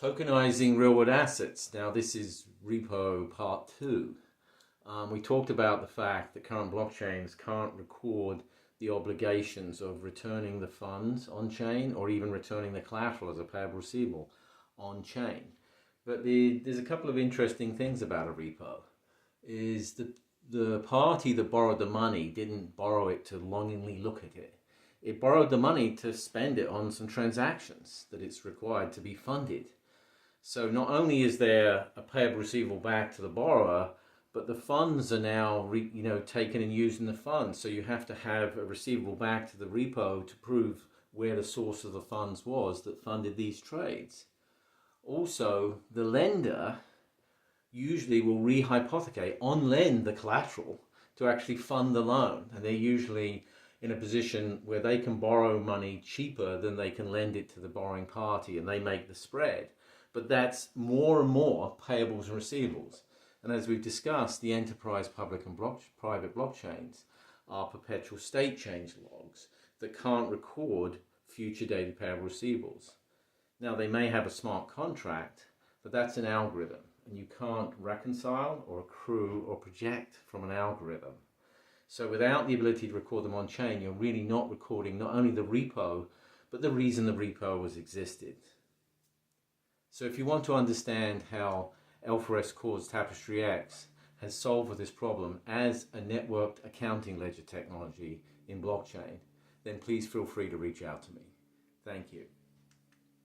Tokenizing Real World Assets. Now this is Repo Part 2. We talked about the fact that current blockchains can't record the obligations of returning the funds on-chain or even returning the collateral as a payable receivable on-chain. But there's a couple of interesting things about a repo. Is the party that borrowed the money didn't borrow it to longingly look at it. It borrowed the money to spend it on some transactions that it's required to be funded. So not only is there a payable receivable back to the borrower, but the funds are now taken and used in the funds. So you have to have a receivable back to the repo to prove where the source of the funds was that funded these trades. Also, the lender usually will rehypothecate, on-lend the collateral to actually fund the loan. And they're usually in a position where they can borrow money cheaper than they can lend it to the borrowing party, and they make the spread. But that's more and more payables and receivables. And as we've discussed, the enterprise public and private blockchains are perpetual state change logs that can't record future dated payable receivables. Now, they may have a smart contract, but that's an algorithm, and you can't reconcile or accrue or project from an algorithm. So without the ability to record them on chain, you're really not recording not only the repo, but the reason the repo was existed. So if you want to understand how Alpha-S Core's Tapestry X has solved this problem as a networked accounting ledger technology in blockchain, then please feel free to reach out to me. Thank you.